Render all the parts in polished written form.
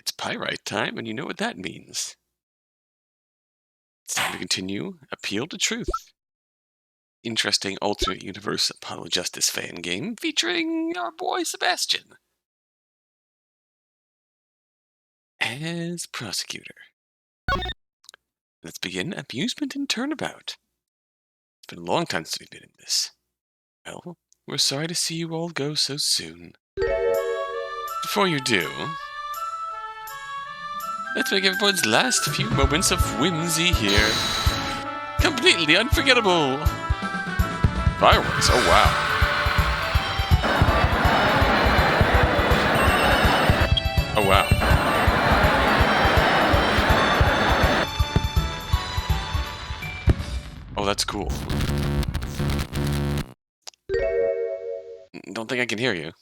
It's pyrite time, and you know what that means. It's time to continue Appeal to Truth. Interesting alternate universe Apollo Justice fan game featuring our boy Sebastian as prosecutor. Let's begin Amusement and Turnabout. It's been a long time since we've been in this. Well, we're sorry to see you all go so soon. Before you do, let's make everyone's last few moments of whimsy here completely unforgettable. Fireworks, oh wow. Oh wow. Oh, that's cool. Don't think I can hear you.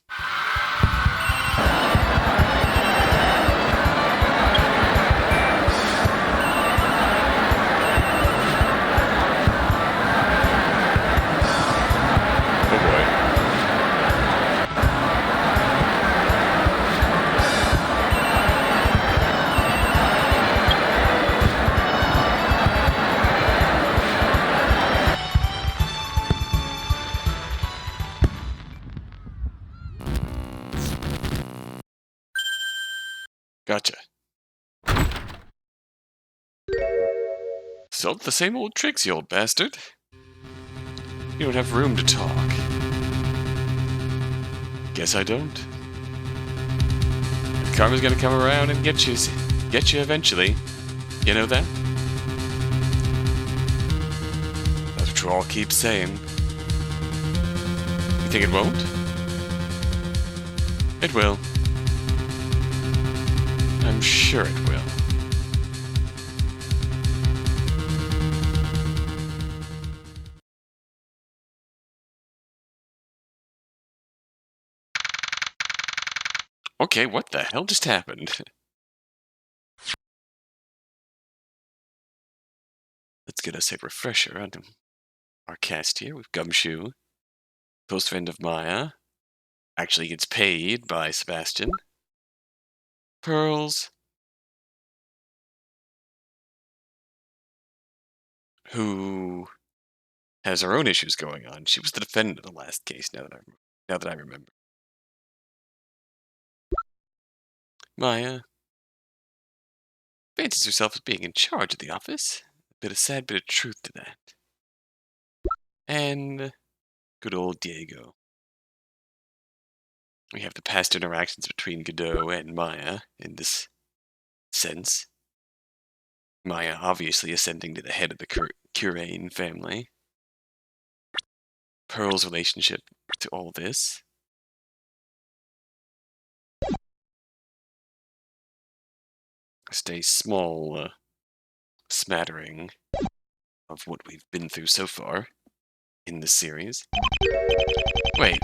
Gotcha. Still the same old tricks, you old bastard. You don't have room to talk. Guess I don't. The karma's gonna come around and get you eventually. You know that? That's what you all keep saying. You think it won't? It will. I'm sure it will. Okay, what the hell just happened? Let's get us a refresher on our cast here with Gumshoe, close friend of Maya, actually gets paid by Sebastian. Pearls, who has her own issues going on. She was the defendant in the last case, now that I remember. Maya fancies herself as being in charge of the office. A sad bit of truth to that. And good old Diego. We have the past interactions between Godot and Maya in this sense. Maya obviously ascending to the head of the Curane family. Pearl's relationship to all this. Just a small smattering of what we've been through so far in this series. Wait,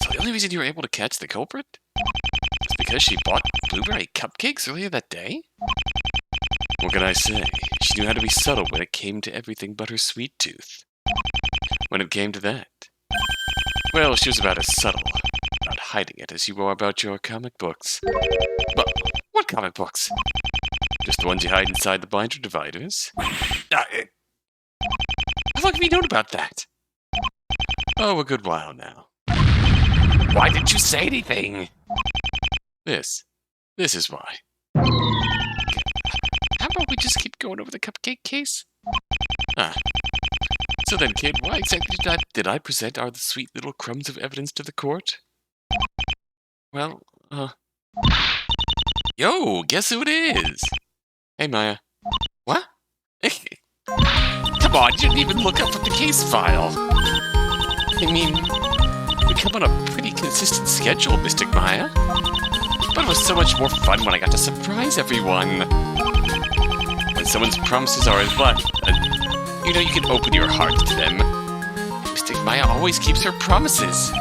so the only reason you were able to catch the culprit is because she bought blueberry cupcakes earlier that day? What can I say? She knew how to be subtle when it came to everything but her sweet tooth. When it came to that, well, she was about as subtle about hiding it as you are about your comic books. But what comic books? Just the ones you hide inside the binder dividers? How long have you known about that? Oh, a good while now. Why didn't you say anything? This is why. How about we just keep going over the cupcake case? So then, kid, why exactly did I present the sweet little crumbs of evidence to the court? Well, Yo, guess who it is? Hey, Maya. What? Come on, you didn't even look up at the case file. I mean, we come on a pretty consistent schedule, Mystic Maya. But it was so much more fun when I got to surprise everyone. When someone's promises are as what? You know, you can open your heart to them. Mystic Maya always keeps her promises.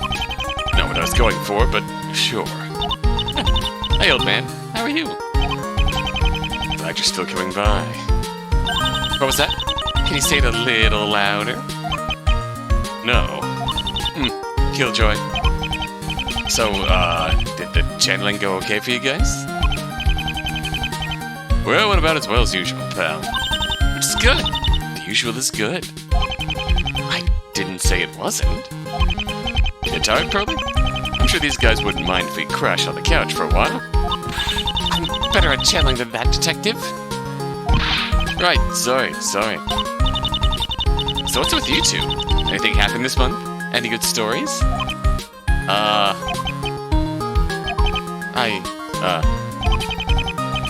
Not what I was going for, but sure. Hey, old man. How are you? Glad you're still coming by. What was that? Can you say it a little louder? No. Killjoy. So, did the channeling go okay for you guys? Well, what about as well as usual, pal? Which is good. The usual is good. I didn't say it wasn't. You tired, Pearly? I'm sure these guys wouldn't mind if we crash on the couch for a while. I'm better at channeling than that, Detective. Right, sorry. So what's with you two? Anything happen this month? Any good stories?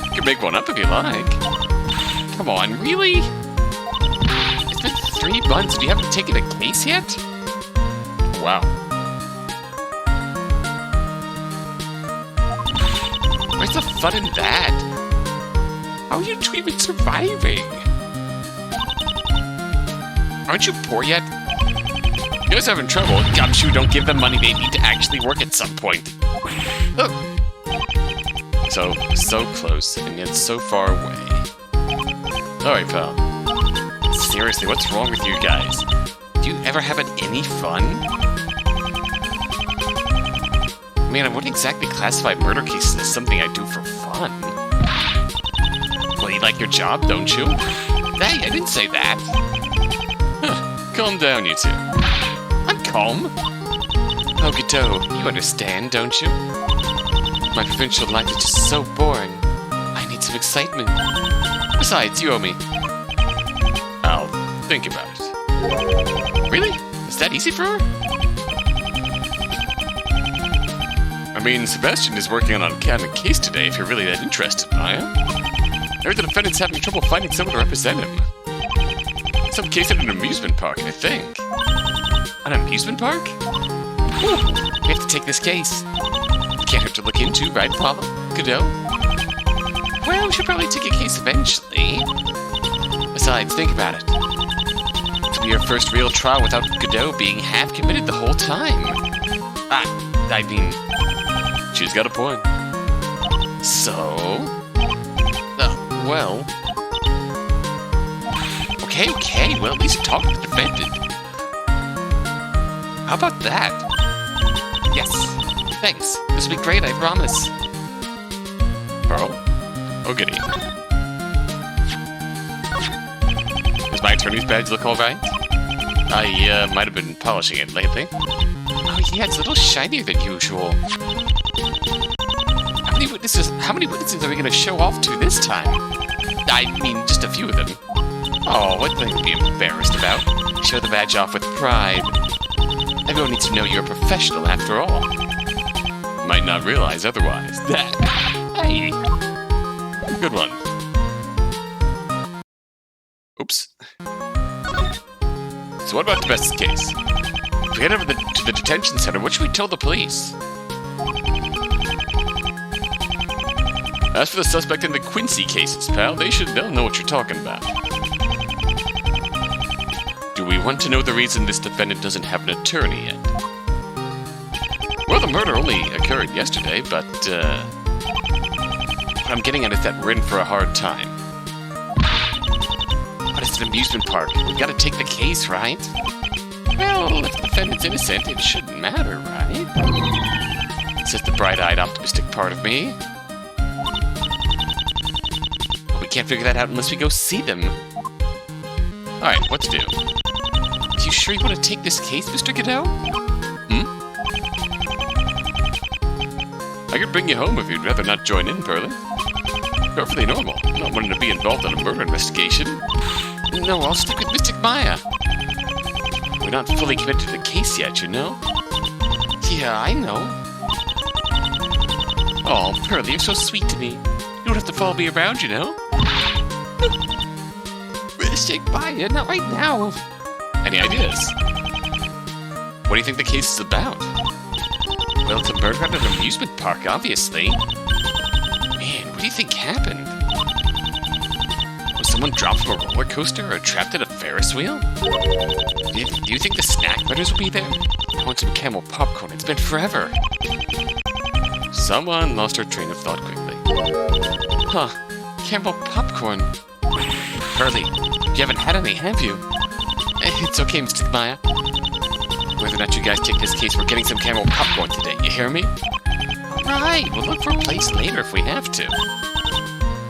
You can make one up if you like. Come on, really? It's been 3 months and you haven't taken a case yet? Wow. Where's the fun in that? How are you two even surviving? Aren't you poor yet? You guys having trouble? Gumshoe, don't give them money. They need to actually work at some point. Look. So close, and yet so far away. Alright, pal. Seriously, what's wrong with you guys? Do you ever have any fun? I mean, I wouldn't exactly classify murder cases as something I do for fun. Well, you like your job, don't you? Hey, I didn't say that. Huh, calm down, you two. I'm calm. Oh, Godot, you understand, don't you? My provincial life is just so boring. I need some excitement. Besides, you owe me. I'll think about it. Really? Is that easy for her? I mean, Sebastian is working on a case today if you're really that interested, Maya. I heard the defendant's having trouble finding someone to represent him. Some case at an amusement park, I think. An amusement park? Ooh, we have to take this case. Can't hurt to look into, right, Paula? Godot? Well, we should probably take a case eventually. Besides, think about it. This will be your first real trial without Godot being half committed the whole time. I mean, she's got a point. So? Well... Okay, well, at least talk to the defendant. How about that? Yes. Thanks. This will be great, I promise. Pearl? Oh, goody. Does my attorney's badge look alright? I might have been polishing it lately. Oh yeah, it's a little shinier than usual. How many witnesses are we going to show off to this time? I mean, just a few of them. Oh, what thing to be embarrassed about? Show the badge off with pride. Everyone needs to know you're a professional after all. Might not realize otherwise. Hey! Good one. Oops. So what about the best case? If we head over to the detention center, what should we tell the police? As for the suspect in the Quincy cases, pal, they'll know what you're talking about. Do we want to know the reason this defendant doesn't have an attorney yet? Well, the murder only occurred yesterday, but, what I'm getting at is that we're in for a hard time. But it's an amusement park. We've got to take the case, right? Well, if the defendant's innocent, it shouldn't matter, right? Says the bright-eyed, optimistic part of me. But we can't figure that out unless we go see them. Alright, what to do? Are you sure you want to take this case, Mr. Godot? I could bring you home if you'd rather not join in, Pearly. Perfectly normal. Not wanting to be involved in a murder investigation. No, I'll stick with Mystic Maya. We're not fully committed to the case yet, you know? Yeah, I know. Oh, Pearly, you're so sweet to me. You don't have to follow me around, you know? Mystic Maya, not right now. Any ideas? What do you think the case is about? Well, it's a murder at an amusement park, obviously. Man, what do you think happened? Was someone dropped from a roller coaster or trapped in a Ferris wheel? Do you think the snack brothers will be there? I want some camel popcorn. It's been forever. Someone lost her train of thought quickly. Huh. Camel popcorn. Pearly, you haven't had any, have you? It's okay, Mystic Maya. Whether or not you guys take this case, we're getting some camel popcorn today, you hear me? Alright, we'll look for a place later if we have to.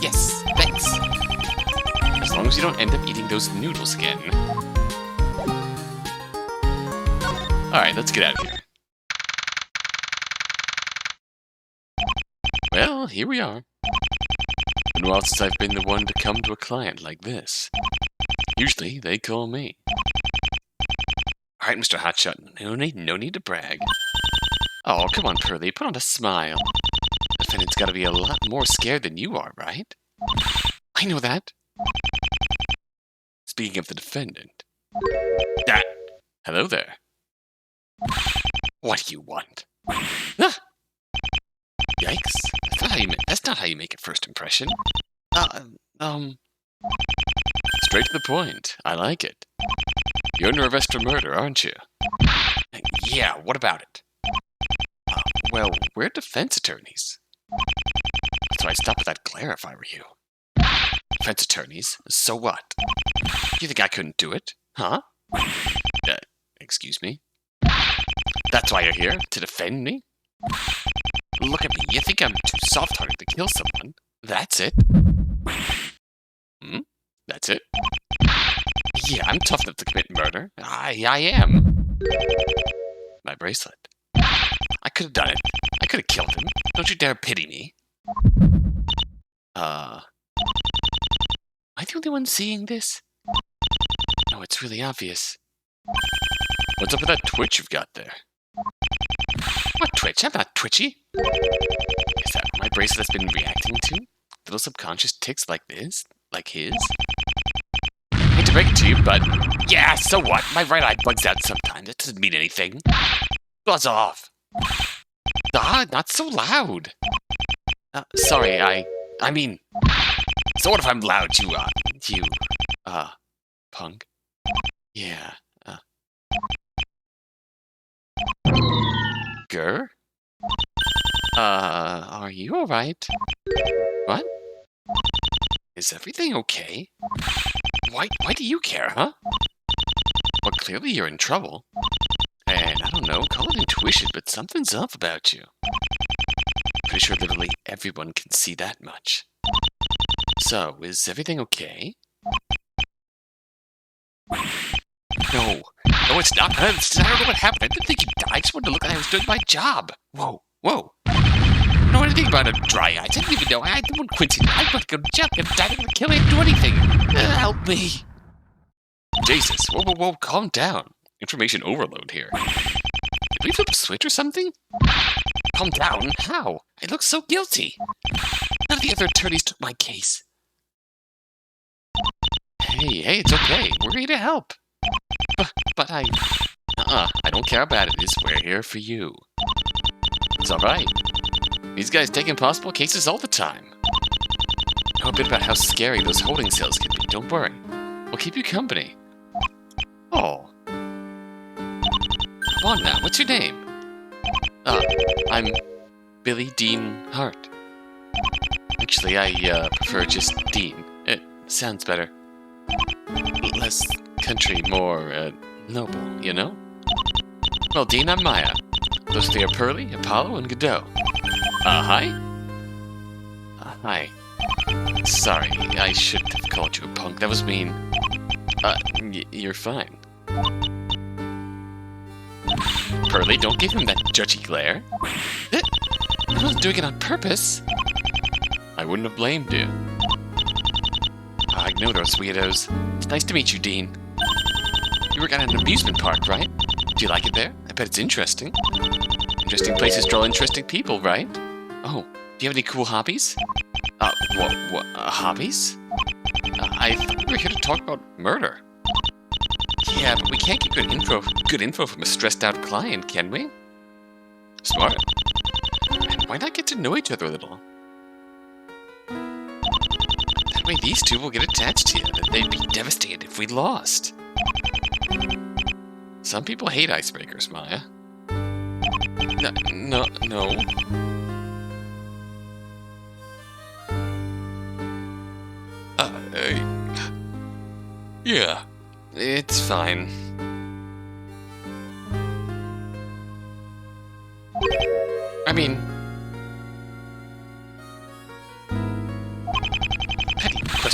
Yes, thanks. long as you don't end up eating those noodles again. Alright, let's get out of here. Well, here we are. Been a while since I've been the one to come to a client like this. Usually, they call me. Alright, Mr. Hotshot, no need to brag. Oh, come on, Pearly, put on a smile. The defendant's gotta be a lot more scared than you are, right? I know that. Speaking of the defendant. Hello there. What do you want? Ah! Yikes. That's not how you make a first impression. Straight to the point. I like it. You're under arrest for murder, aren't you? Yeah, what about it? Well, we're defense attorneys. So I'd stop with that glare if I were you. Defense attorneys? So what? You think I couldn't do it? Huh? Excuse me? That's why you're here? To defend me? Look at me. You think I'm too soft-hearted to kill someone? That's it? That's it? Yeah, I'm tough enough to commit murder. I am. My bracelet. I could have done it. I could have killed him. Don't you dare pity me. Am I the only one seeing this? No, it's really obvious. What's up with that twitch you've got there? What twitch? I'm not twitchy. Is that what my bracelet's been reacting to? Little subconscious tics like this? Like his? I hate to break it to you, but... Yeah, so what? My right eye bugs out sometimes. It doesn't mean anything. Buzz off. Not so loud. Sorry, I mean... So what if I'm loud, punk? Yeah, Grr? Are you alright? What? Is everything okay? Why do you care, huh? Well, clearly you're in trouble. And I don't know, call it intuition, but something's off about you. Pretty sure literally everyone can see that much. So, is everything okay? No, it's not. I don't know what happened. I didn't think you died. I just wanted to look like I was doing my job. Whoa. I don't know anything about a dry eye. I didn't even know. I didn't want Quincy. I want to go to jail. I'm going to kill me. I didn't do anything. Help me. Jesus. Whoa. Calm down. Information overload here. Did we flip a switch or something? Calm down. How? I look so guilty. None of the other attorneys took my case. Hey, it's okay. We're here to help. But I don't care about it. We're here for you. It's alright. These guys take impossible cases all the time. Know a bit about how scary those holding cells can be. Don't worry. We'll keep you company. Oh. Come on now, what's your name? I'm Billy Dean Hart. Actually, I prefer just Dean. It sounds better. Less country, more, noble, you know? Well, Dean, I'm Maya. Those three are Pearly, Apollo, and Godot. Hi? Hi. Sorry, I shouldn't have called you a punk. That was mean. You're fine. Pearly, don't give him that judgy glare. I wasn't doing it on purpose. I wouldn't have blamed you. I know those weirdos. It's nice to meet you, Dean. You work at an amusement park, right? Do you like it there? I bet it's interesting. Interesting places draw interesting people, right? Oh, do you have any cool hobbies? What hobbies? I thought we were here to talk about murder. Yeah, but we can't get good info from a stressed-out client, can we? Smart. And why not get to know each other a little? That way these two will get attached to you. They'd be devastated if we lost. Some people hate icebreakers, Maya. No. Yeah, it's fine. I mean...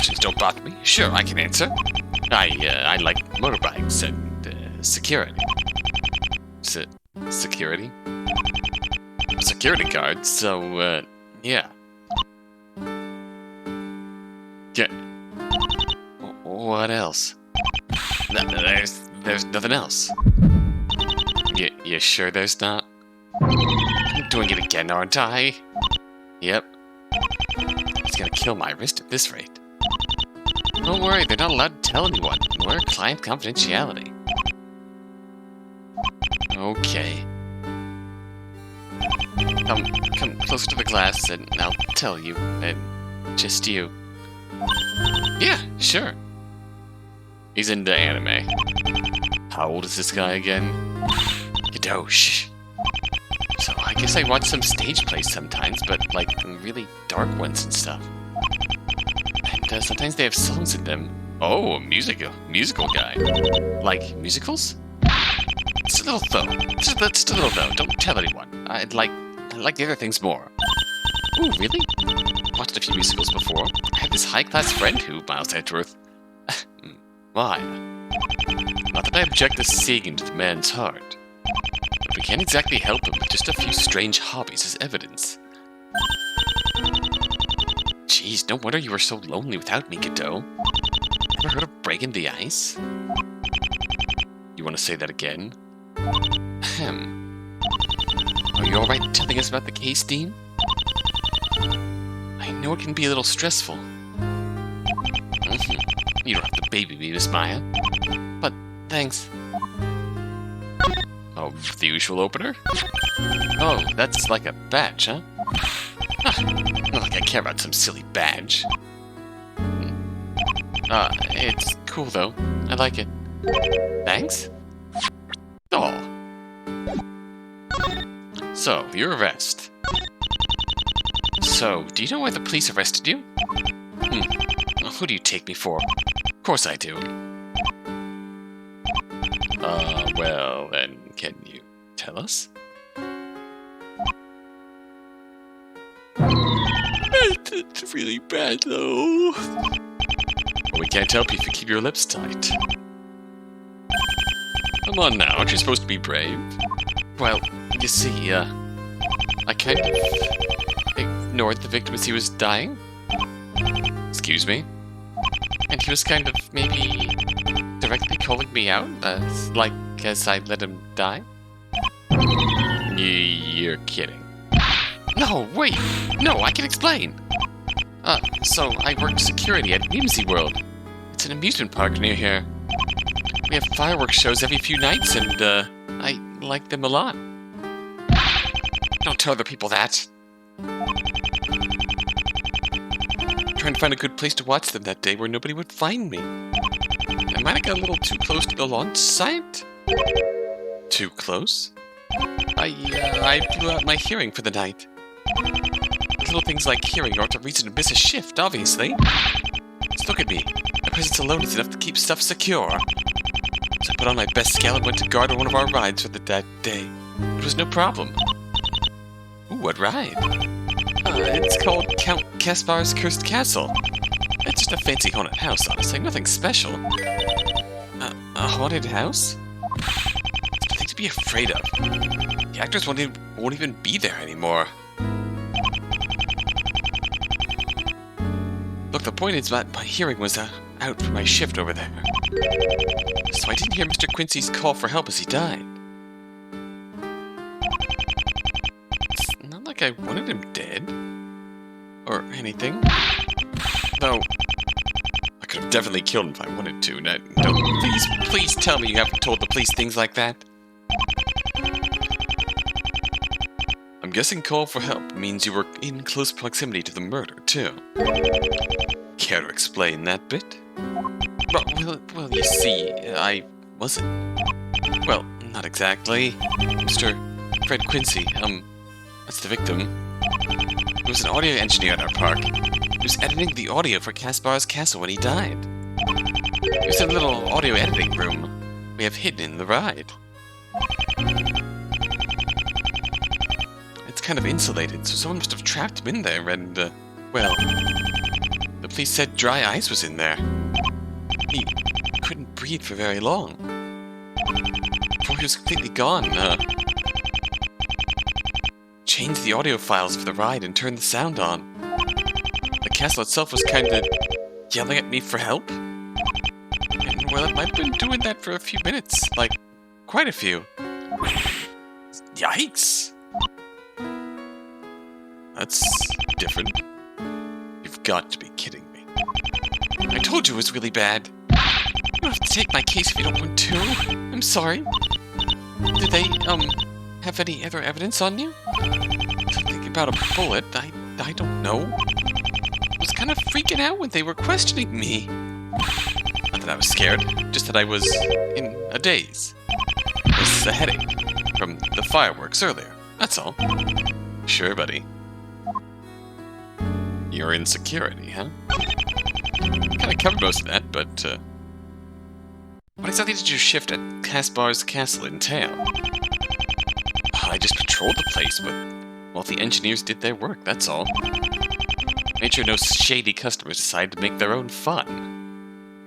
questions don't bother me. Sure, I can answer. I like motorbikes and security. Security? Security guards, so, yeah. Yeah. What else? There's nothing else. You sure there's not? I'm doing it again, aren't I? Yep. He's gonna kill my wrist at this rate. Don't worry, they're not allowed to tell anyone. We're client confidentiality. Okay. Come closer to the glass and I'll tell you. And just you. Yeah, sure. He's into anime. How old is this guy again? Kadosh. So I guess I watch some stage plays sometimes, but like really dark ones and stuff. And sometimes they have songs in them. Oh, a musical guy. Like musicals? Just a little though. Just a little though. Don't tell anyone. I like the other things more. Ooh, really? Watched a few musicals before. I had this high-class friend who, Miles Edgeworth. Why? Not that I object to seeing into the man's heart. But we can't exactly help him with just a few strange hobbies as evidence. Jeez, no wonder you were so lonely without me, Godot. Ever heard of breaking the ice? You want to say that again? Ahem. Are you alright telling us about the case, Dean? I know it can be a little stressful. You don't have to baby me, Miss Maya. But, thanks. Oh, the usual opener? Oh, that's like a badge, huh? Not like I care about some silly badge. It's cool though. I like it. Thanks? Oh. So, your arrest. So, do you know why the police arrested you? Who do you take me for? Of course I do. Well, then, can you tell us? It's really bad, though. Well, we can't help you if you keep your lips tight. Come on now, aren't you supposed to be brave? Well, you see, I kind of ignored the victim as he was dying. Excuse me? And he was kind of, maybe, directly calling me out, as I let him die? You're kidding. No, wait! No, I can explain! So I work security at Whimsy World. It's an amusement park near here. We have fireworks shows every few nights, and, I like them a lot. Don't tell other people that. Trying to find a good place to watch them that day where nobody would find me. I might have got a little too close to the launch site. Too close? I blew out my hearing for the night. Little things like hearing aren't a reason to miss a shift, obviously. Just look at me. My presence alone is enough to keep stuff secure. So I put on my best scale and went to guard on one of our rides for that day. It was no problem. Ooh, what ride? It's called Count Caspar's Cursed Castle. It's just a fancy haunted house, honestly. Nothing special. A haunted house? It's nothing to be afraid of. The actors won't even be there anymore. Look, the point is that my hearing was out for my shift over there. So I didn't hear Mr. Quincy's call for help as he died. It's not like I wanted him dead. Or anything. Though, I could have definitely killed him if I wanted to. Now, please tell me you haven't told the police things like that. I'm guessing call for help means you were in close proximity to the murder, too. Care to explain that bit? Well, you see, I wasn't. Well, not exactly. Mr. Fred Quincy, that's the victim. He was an audio engineer at our park. He was editing the audio for Caspar's Castle when he died. He was in a little audio editing room we have hidden in the ride. It's kind of insulated, so someone must have trapped him in there and, well, the police said dry ice was in there. He couldn't breathe for very long. Before he was completely gone, changed the audio files for the ride and turned the sound on. The castle itself was kinda yelling at me for help. And, well, it might have been doing that for a few minutes. Like, quite a few. Yikes! That's different. You've got to be kidding me. I told you it was really bad. You don't have to take my case if you don't want to. I'm sorry. Did they, have any other evidence on you? Something about a bullet, I don't know. I was kind of freaking out when they were questioning me. Not that I was scared, just that I was in a daze. It was a headache from the fireworks earlier, that's all. Sure, buddy. You're in security, huh? Kinda covered most of that, but, what exactly did your shift at Caspar's castle entail? I just patrolled the place, but, well, the engineers did their work, that's all. Made sure no shady customers decided to make their own fun.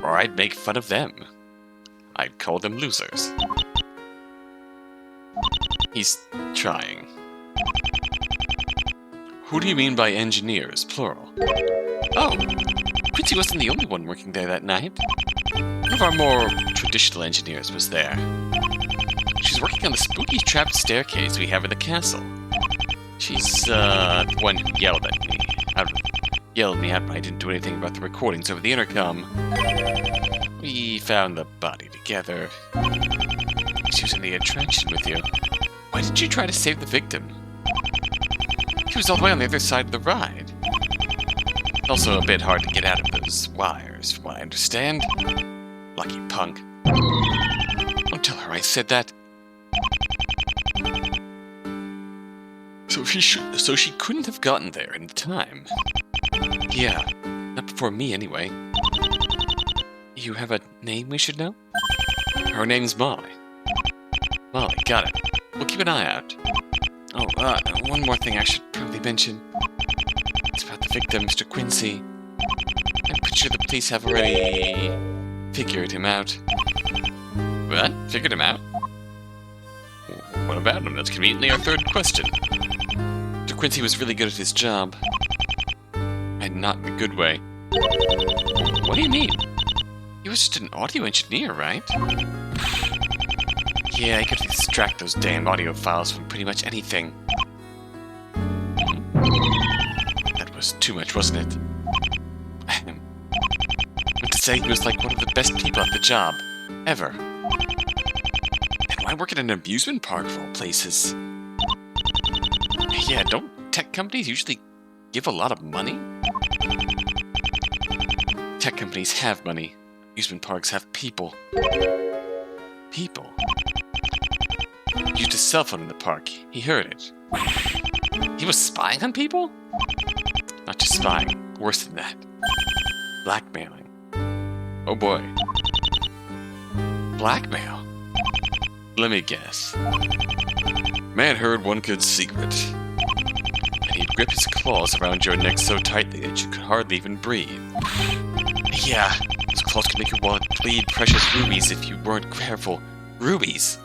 Or I'd make fun of them. I'd call them losers. He's trying. Who do you mean by engineers, plural? Oh, Quincy wasn't the only one working there that night. One of our more traditional engineers was there. She's working on the spooky trapped staircase we have in the castle. She's, the one who yelled at me. Yelled me out when I didn't do anything about the recordings over the intercom. We found the body together. She was in the attraction with you. Why did you try to save the victim? He was all the way on the other side of the ride. Also a bit hard to get out of those wires, from what I understand. Lucky punk. Don't tell her I said that. So she couldn't have gotten there in time. Yeah, not before me anyway. You have a name we should know? Her name's Molly. Molly, got it. We'll keep an eye out. Oh, one more thing I should probably mention. It's about the victim, Mr. Quincy. I'm pretty sure the police have already figured him out. What? Figured him out? What about him? That's conveniently our third question. Mr. Quincy was really good at his job. And not in a good way. What do you mean? He was just an audio engineer, right? Yeah, he could extract those damn audio files from pretty much anything. That was too much, wasn't it? I meant to say he was like one of the best people at the job. Ever. And why work at an amusement park of all places? Yeah, don't tech companies usually give a lot of money? Tech companies have money. Amusement parks have people. People? He used his cell phone in the park. He heard it. He was spying on people? Not just spying. Worse than that. Blackmailing. Oh boy. Blackmail? Let me guess. Man heard one good secret. And he'd grip his claws around your neck so tightly that you could hardly even breathe. Yeah, those claws could make your wallet bleed precious rubies if you weren't careful. Rubies?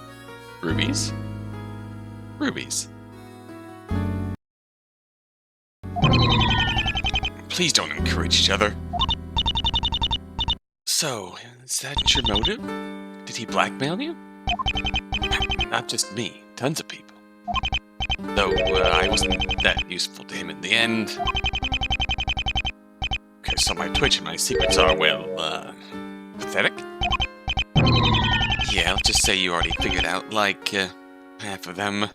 Rubies? Rubies. Please don't encourage each other. So, is that your motive? Did he blackmail you? Not just me, tons of people. Though, I wasn't that useful to him in the end. Okay, so my Twitch and my secrets are, well, pathetic? Yeah, let's just say you already figured out, like, half of them.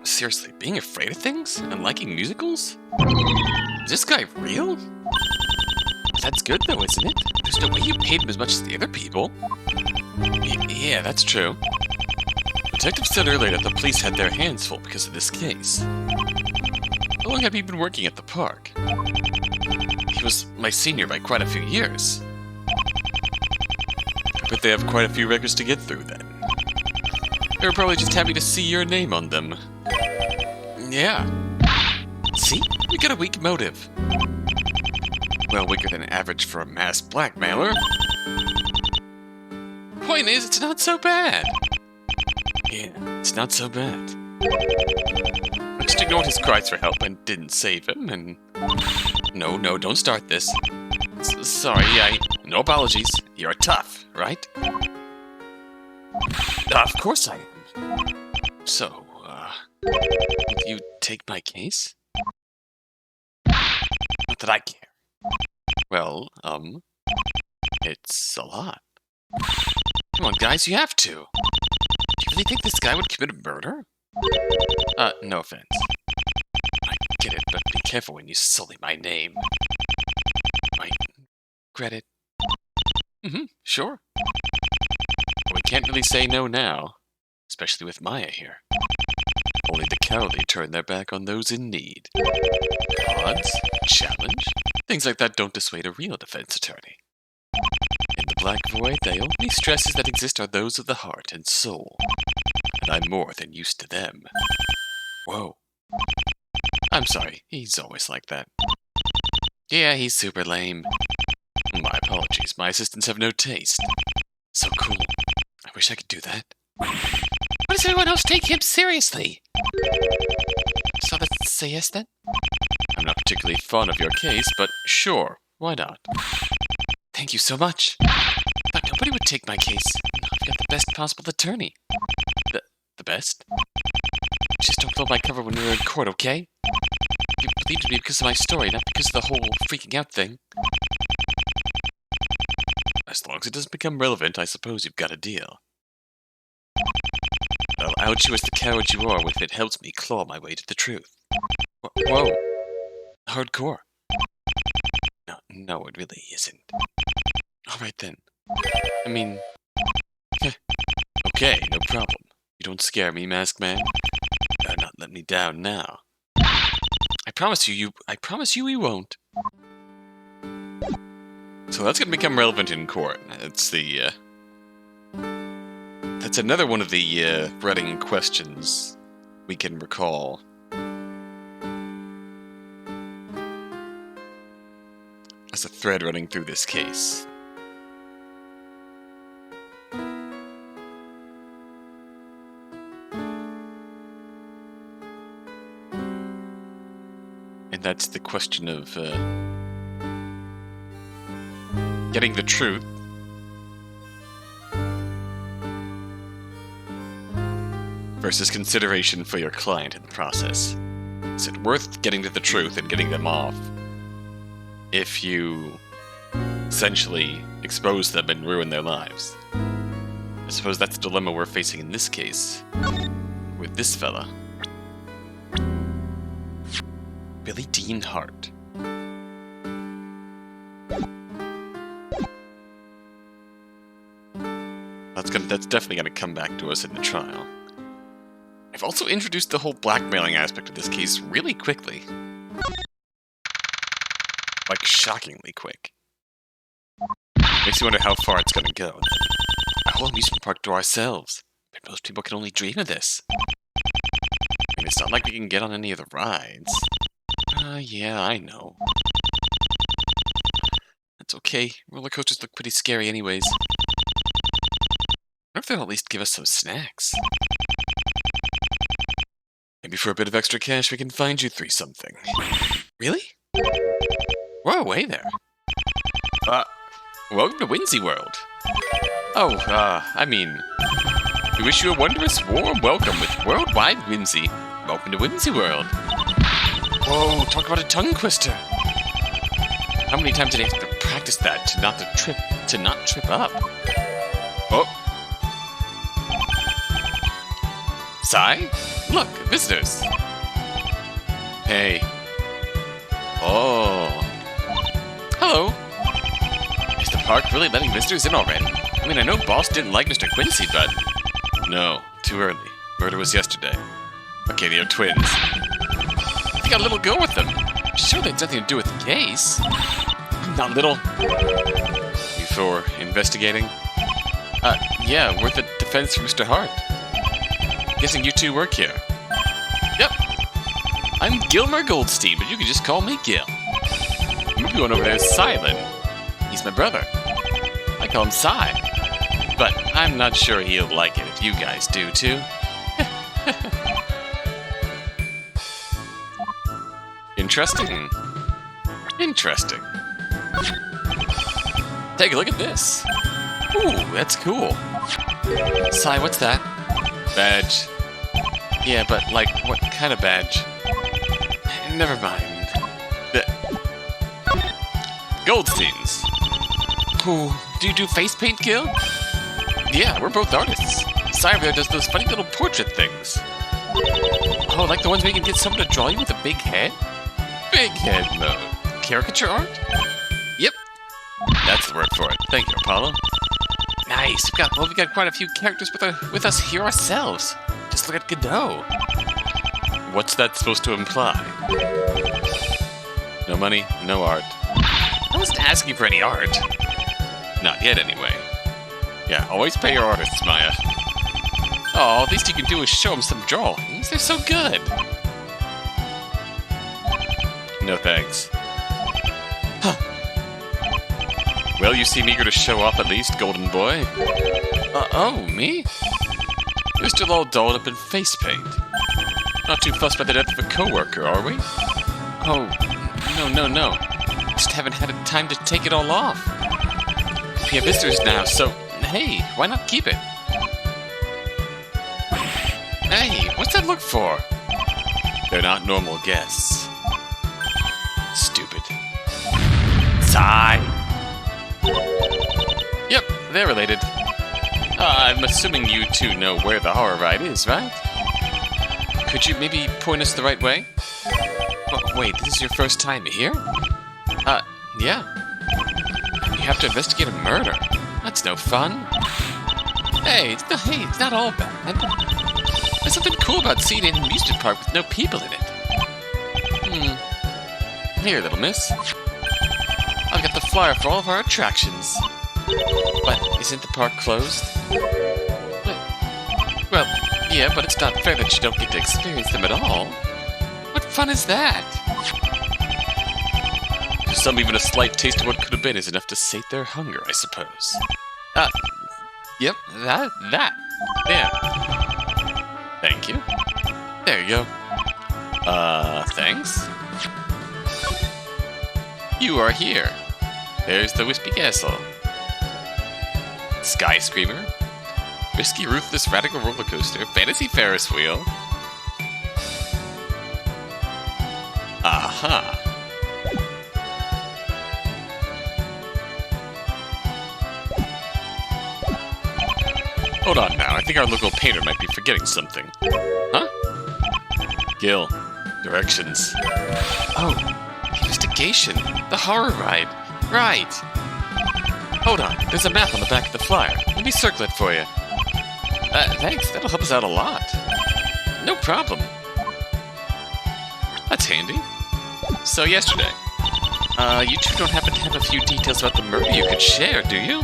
Seriously, being afraid of things? And liking musicals? Is this guy real? That's good though, isn't it? There's no way you paid him as much as the other people. Yeah, that's true. Detective said earlier that the police had their hands full because of this case. How long have you been working at the park? He was my senior by quite a few years. I bet they have quite a few records to get through then. They were probably just happy to see your name on them. Yeah. See? We got a weak motive. Well, weaker than average for a mass blackmailer. Point is, it's not so bad. Yeah, it's not so bad. I just ignored his cries for help and didn't save him, and... No, don't start this. Sorry, no apologies. You're tough, right? Of course I am. So, will you take my case? Not that I care. Well, it's a lot. Come on, guys, you have to. Do you really think this guy would commit a murder? No offense. I get it, but be careful when you sully my name. Might regret it. Sure. But we can't really say no now, especially with Maya here. Only the cowardly turn their back on those in need. Odds, challenge, things like that don't dissuade a real defense attorney. In the Black Void, the only stresses that exist are those of the heart and soul, and I'm more than used to them. Whoa. I'm sorry, he's always like that. Yeah, he's super lame. My apologies, my assistants have no taste. So cool. I wish I could do that. Why does everyone else take him seriously? So let's say yes then? I'm not particularly fond of your case, but sure, why not? Thank you so much. But nobody would take my case. I've got the best possible attorney. The best? Just don't blow my cover when we're in court, okay? You believed me because of my story, not because of the whole freaking out thing. As long as it doesn't become relevant, I suppose you've got a deal. I'll out you as the coward you are if it helps me claw my way to the truth. Whoa. Hardcore. No, it really isn't. Alright then. I mean... okay, no problem. You don't scare me, Masked Man. Better not let me down now. I promise you we won't. So that's gonna become relevant in court. That's the, that's another one of the, running questions we can recall. As a thread running through this case. And that's the question of, getting the truth. Versus consideration for your client in the process. Is it worth getting to the truth and getting them off if you essentially expose them and ruin their lives? I suppose that's the dilemma we're facing in this case with this fella. Billy Dean Hart. That's definitely gonna come back to us in the trial. I've also introduced the whole blackmailing aspect of this case really quickly. Like, shockingly quick. Makes you wonder how far it's gonna go. A whole amusement park to ourselves. But most people can only dream of this. I mean, it's not like we can get on any of the rides. Yeah, I know. That's okay. Roller coasters look pretty scary anyways. I wonder if they'll at least give us some snacks. Maybe for a bit of extra cash we can find you something. Really? Whoa, hey there. Welcome to Whimsy World. Oh, I mean, we wish you a wondrous, warm welcome with worldwide whimsy. Welcome to Whimsy World. Whoa, talk about a tongue twister. How many times did I have to practice that to not trip up? Oh. Sai? Look, visitors. Hey. Oh. Hello. Is the park really letting visitors in already? I mean, I know Boss didn't like Mr. Quincy, but... No, too early. Murder was yesterday. Okay, they're twins. They got a little girl with them. Sure, that has nothing to do with the case. Not little. You for investigating? Yeah, we're the defense for Mr. Hart. Guessing you two work here. Yep. I'm Gilmer Goldstein, but you can just call me Gil. The movie one over there is Silent. He's my brother. I call him Cy. But I'm not sure he'll like it if you guys do, too. Interesting. Interesting. Take a look at this. Ooh, that's cool. Cy, what's that? Badge. Yeah, but, like, what kind of badge? Never mind. Goldsteins. Ooh, do you do face paint, Gil? Yeah, we're both artists. Cy over there does those funny little portrait things. Oh, like the ones where you can get someone to draw you with a big head? Big head mode. Caricature art? Yep. That's the word for it. Thank you, Apollo. Nice. We've got quite a few characters with us here ourselves. Just look at Godot. What's that supposed to imply? No money, no art. I wasn't asking for any art. Not yet, anyway. Yeah, always pay your artists, Maya. Oh, at least you can do is show them some drawings. They're so good. No thanks. Huh. Well, you seem eager to show off at least, golden boy. Oh, me? You're still all dolled up in face paint. Not too fussed by the death of a coworker, are we? Oh, no. Just haven't had time to take it all off. We have visitors now, so hey, why not keep it? Hey, what's that look for? They're not normal guests. Stupid. Sigh. Yep, they're related. I'm assuming you two know where the horror ride is, right? Could you maybe point us the right way? Oh, wait, this is your first time here? Yeah. You have to investigate a murder. That's no fun. Hey, it's not all bad. There's something cool about seeing an amusement park with no people in it. Here, little miss. I've got the flyer for all of our attractions. But isn't the park closed? Well, yeah, but it's not fair that you don't get to experience them at all. What fun is that? To some, even a slight taste of what could have been is enough to sate their hunger, I suppose. Yep, that. Yeah. Thank you. There you go. Thanks? You are here. There's the Wispy Castle. Sky Screamer. Risky, ruthless, radical roller coaster. Fantasy Ferris wheel. Aha. Hold on now, I think our local painter might be forgetting something. Huh? Gil. Directions. Oh, investigation. The horror ride. Right. Hold on, there's a map on the back of the flyer. Let me circle it for you. Thanks, that'll help us out a lot. No problem. That's handy. So yesterday, you two don't happen to have a few details about the murder you could share, do you?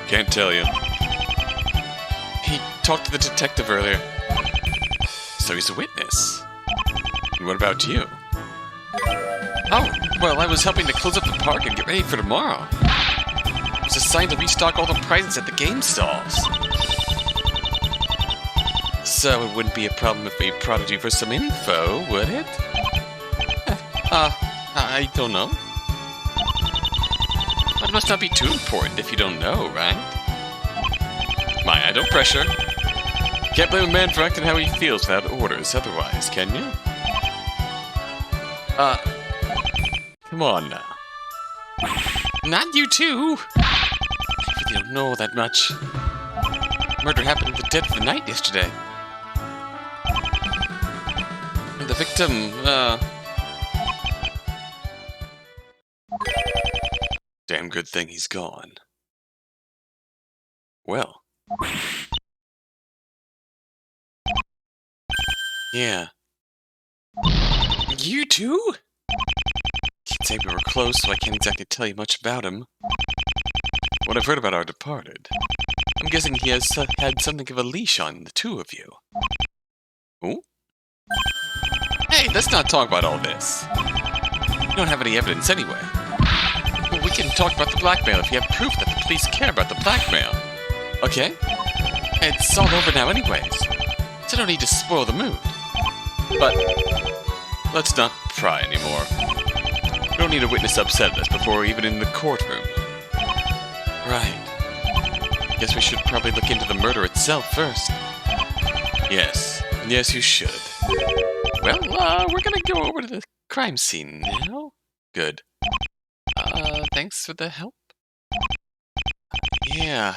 Can't tell you. He talked to the detective earlier. So he's a witness. And what about you? Oh, well, I was helping to close up the park and get ready for tomorrow. I was assigned to restock all the prizes at the game stalls. So it wouldn't be a problem if we prodded you for some info, would it? I don't know. But it must not be too important if you don't know, right? Maya, don't pressure. Can't blame a man for acting how he feels without orders otherwise, can you? Come on now. Not you too! I really don't know that much. Murder happened in the dead of the night yesterday. And the victim, damn good thing he's gone. Well. Yeah. You too? Can't say we were close, so I can't exactly tell you much about him. What I've heard about our departed, I'm guessing he has had something of a leash on the two of you. Oh? Hey, let's not talk about all this. You don't have any evidence anyway. Well, we can talk about the blackmail if you have proof that the police care about the blackmail. Okay? It's all over now anyways, so I don't need to spoil the mood. But let's not pry anymore. We don't need a witness upset at us before we're even in the courtroom. Right. Guess we should probably look into the murder itself first. Yes. Yes, you should. Well, we're gonna go over to the crime scene now. Good. Thanks for the help. Yeah,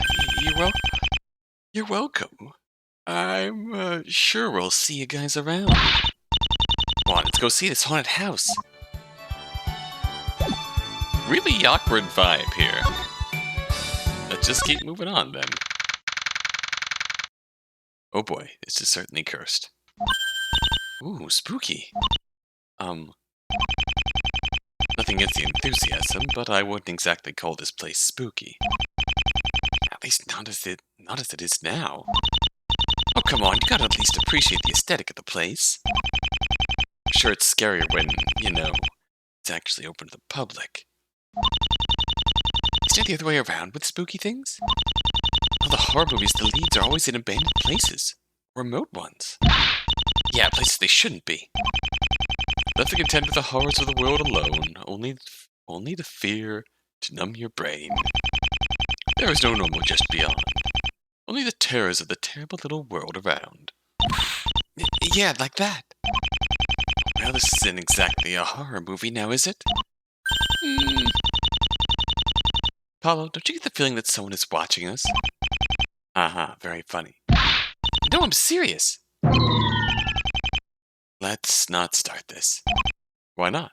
you're welcome. I'm, sure we'll see you guys around. Come on, let's go see this haunted house. Really awkward vibe here. Let's just keep moving on, then. Oh boy, this is certainly cursed. Ooh, spooky. Nothing against the enthusiasm, but I wouldn't exactly call this place spooky. At least not as it is now. Oh, come on, you gotta at least appreciate the aesthetic of the place. I'm sure it's scarier when, you know, it's actually open to the public. Isn't it the other way around with spooky things? All the horror movies, the leads are always in abandoned places. Remote ones. Yeah, places they shouldn't be. Left to contend with the horrors of the world alone, only the fear to numb your brain. There is no normal just beyond. Only the terrors of the terrible little world around. Yeah, like that. Well, this isn't exactly a horror movie now, is it? Paulo, don't you get the feeling that someone is watching us? Very funny. No, I'm serious. Let's not start this. Why not?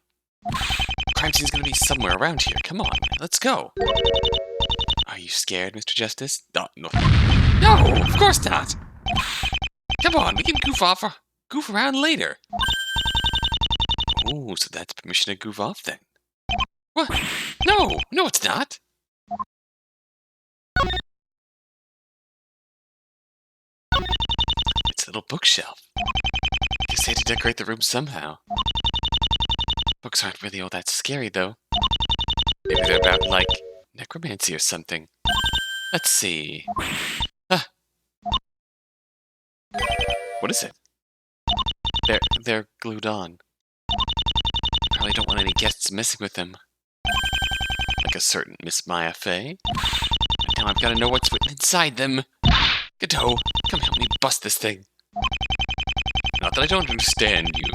Crime scene's gonna be somewhere around here. Come on, let's go. Are you scared, Mr. Justice? No, of course not. Come on, we can goof around later. Oh, so that's permission to goof off then. What? No, it's not. It's a little bookshelf. Guess they had to decorate the room somehow. Books aren't really all that scary, though. Maybe they're about, like, necromancy or something. Let's see. What is it? They're glued on. Probably don't want any guests messing with them. Like a certain Miss Maya Fey. But now I've got to know what's written inside them. Godot, come help me bust this thing. Not that I don't understand you.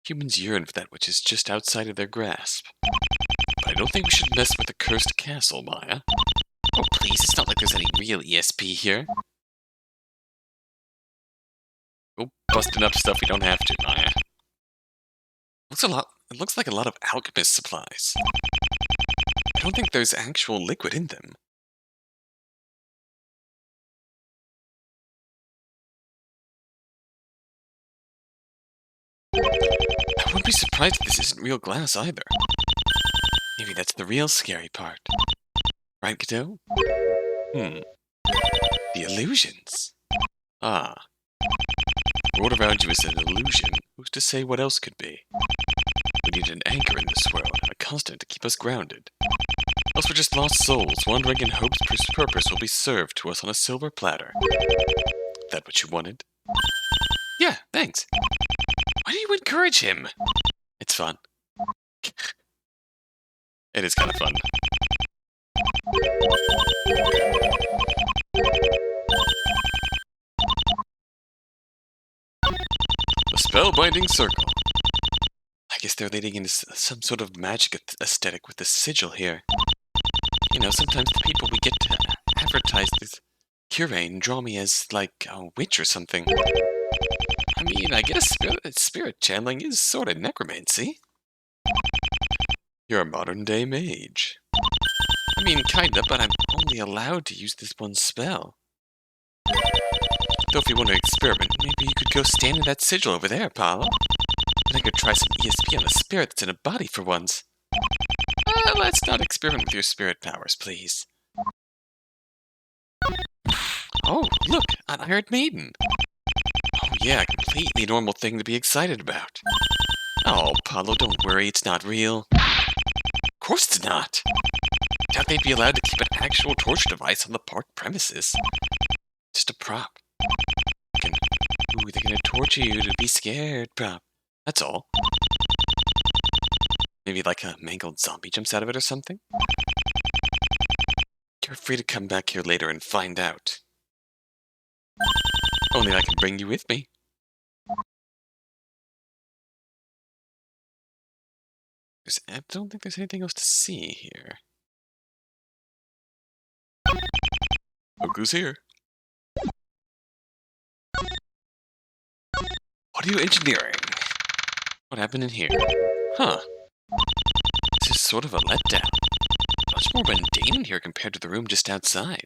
Humans yearn for that which is just outside of their grasp. But I don't think we should mess with the cursed castle, Maya. Oh, please, it's not like there's any real ESP here. Go busting up stuff we don't have to, Maya. It looks like a lot of alchemist supplies. I don't think there's actual liquid in them. I wouldn't be surprised if this isn't real glass either. Maybe that's the real scary part. Right, Godot? The illusions. The world around you is an illusion. Who's to say what else could be? We need an anchor in this world, a constant to keep us grounded. Else we're just lost souls, wandering in hopes purpose will be served to us on a silver platter. That what you wanted? Yeah, thanks. Why do you encourage him? It's fun. It is kind of fun. The spellbinding circle. I guess they're leading into some sort of magic aesthetic with this sigil here. You know, sometimes the people we get to advertise this curane draw me as, like, a witch or something. I mean, I guess spirit channeling is sort of necromancy. You're a modern-day mage. I mean, kinda, but I'm only allowed to use this one spell. Though if you want to experiment, maybe you could go stand in that sigil over there, Paolo. And I could try some ESP on a spirit that's in a body for once. Let's not experiment with your spirit powers, please. Oh, look, an Iron Maiden. Oh yeah, completely normal thing to be excited about. Oh, Paulo, don't worry, it's not real. Of course it's not. Doubt they'd be allowed to keep an actual torture device on the park premises. Just a prop. Ooh, they're gonna torture you to be scared prop. That's all. Maybe like a mangled zombie jumps out of it or something? You're free to come back here later and find out. Only I can bring you with me. I don't think there's anything else to see here. Look who's here. What are you engineering? What happened in here? Huh. This is sort of a letdown. Much more mundane in here compared to the room just outside.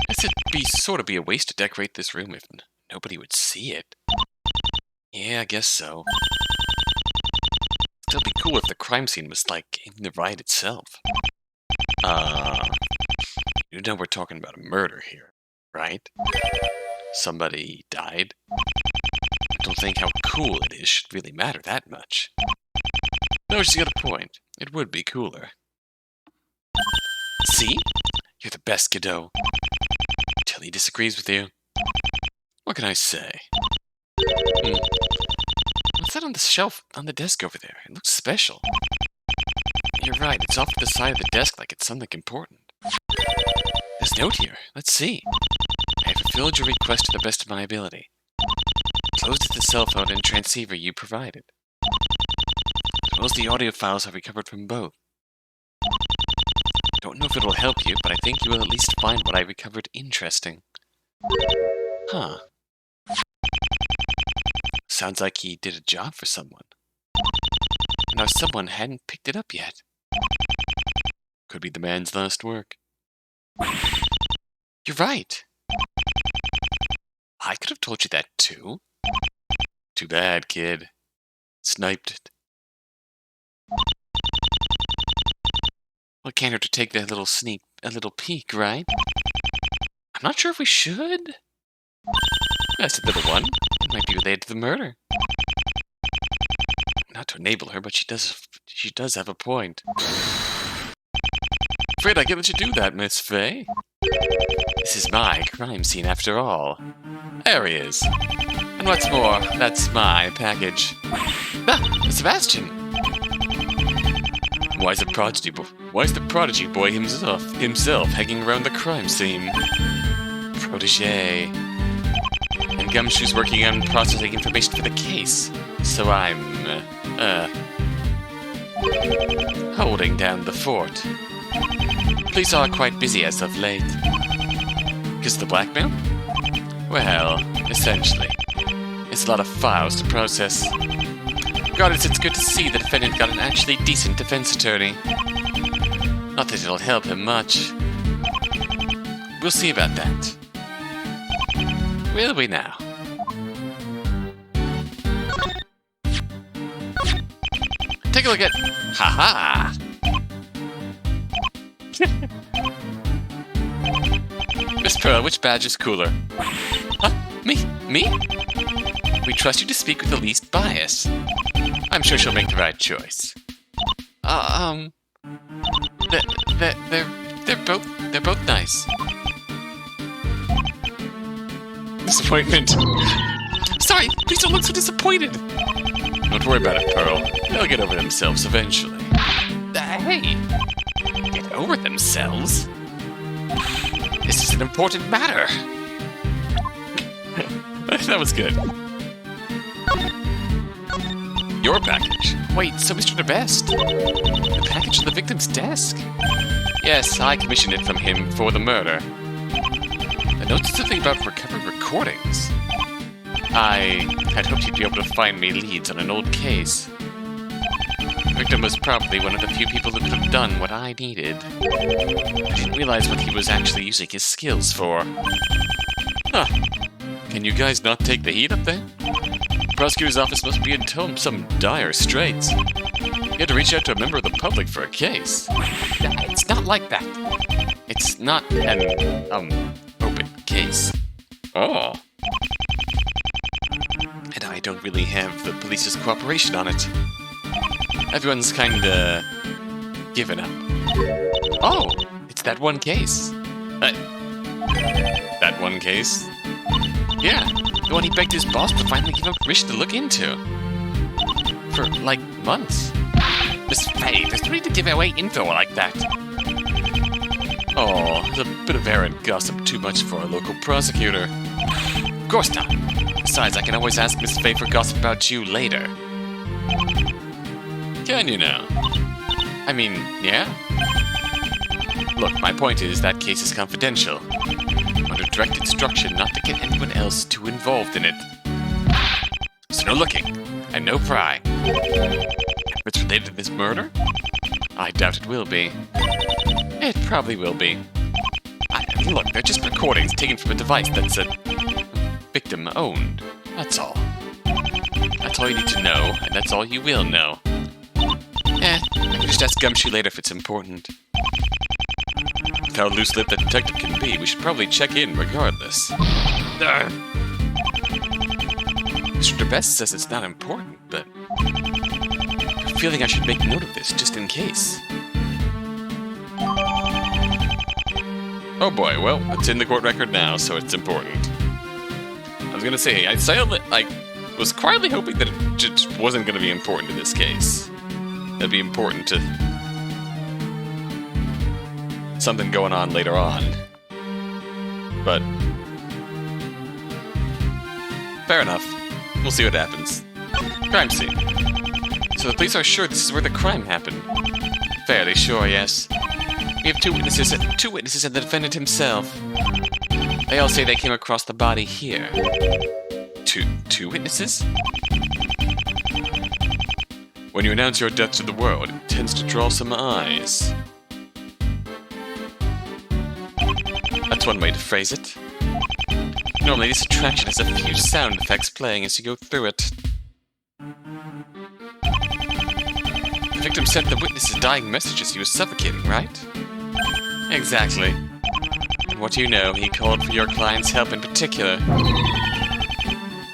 Guess it'd sort of be a waste to decorate this room if nobody would see it. Yeah, I guess so. Still be cool if the crime scene was like in the riot itself. You know we're talking about a murder here, right? Somebody died. I don't think how cool it is should really matter that much. No, she's got a point. It would be cooler. See? You're the best, kiddo. Till he disagrees with you. What can I say? What's that on the shelf on the desk over there? It looks special. You're right, it's off to the side of the desk like it's something important. There's a note here. Let's see. I have fulfilled your request to the best of my ability. Closed the cell phone and transceiver you provided. As well as the audio files I've recovered from both. Don't know if it'll help you, but I think you will at least find what I recovered interesting. Huh. Sounds like he did a job for someone. Now someone hadn't picked it up yet. Could be the man's last work. You're right. I could have told you that too. Too bad, kid. Sniped it. Well, can't hurt to take that little a little peek, right? I'm not sure if we should. That's a little one. It might be related to the murder. Not to enable her, but she does have a point. Afraid I can't let you do that, Miss Faye. This is my crime scene after all. There he is. And what's more, that's my package. Ah, Sebastian! Why is the prodigy boy himself hanging around the crime scene? Protégé. And Gumshoe's working on processing information for the case. So I'm, holding down the fort. Police are quite busy as of late. Because of the blackmail? Well, essentially. It's a lot of files to process. Regardless, it's good to see the defendant got an actually decent defense attorney. Not that it'll help him much. We'll see about that. Will we now? Take a look at... Ha-ha! Miss Pearl, which badge is cooler? Huh? Me? We trust you to speak with the least bias. I'm sure she'll make the right choice. They're both nice. Disappointment. Sorry, please don't look so disappointed. Don't worry about it, Pearl. They'll get over themselves eventually. Hey! Get over themselves? This is an important matter. That was good. Your package? Wait, so Mr. DeBest? The package on the victim's desk? Yes, I commissioned it from him for the murder. The note said something about recovered recordings. I had hoped you'd be able to find me leads on an old case. The victim was probably one of the few people who could have done what I needed. I didn't realize what he was actually using his skills for. Huh. Can you guys not take the heat up there? The prosecutor's office must be in some dire straits. You had to reach out to a member of the public for a case. It's not like that. It's not an, open case. Oh. I don't really have the police's cooperation on it. Everyone's kinda given up. Oh, it's that one case. That one case? Yeah, the one he begged his boss to finally give him permission to look into. For, like, months. Miss Faye, there's no need to give away info like that. Oh, it's a bit of errant gossip too much for a local prosecutor. Of course not. Besides, I can always ask Miss Faye for gossip about you later. Can you now? I mean, yeah? Look, my point is that case is confidential. Under direct instruction not to get anyone else too involved in it. So no looking, and no pry. If it's related to this murder? I doubt it will be. It probably will be. Look, they're just recordings taken from a device that's a victim-owned. That's all. That's all you need to know, and that's all you will know. I can just ask Gumshoe later if it's important. With how loose-lipped that detective can be, we should probably check in regardless. Mr. Best says it's not important, but I have a feeling I should make note of this just in case. Oh boy, well, it's in the court record now, so it's important. I was gonna say, I was quietly hoping that it just wasn't gonna be important in this case. That'd be important to something going on later on. But fair enough. We'll see what happens. Crime scene. So the police are sure this is where the crime happened. Fairly sure, yes. We have two witnesses and the defendant himself. They all say they came across the body here. Two witnesses? When you announce your death to the world, it tends to draw some eyes. That's one way to phrase it. Normally this attraction has a few sound effects playing as you go through it. The victim sent the witness a dying message as he was suffocating, right? Exactly. And what do you know, he called for your client's help in particular.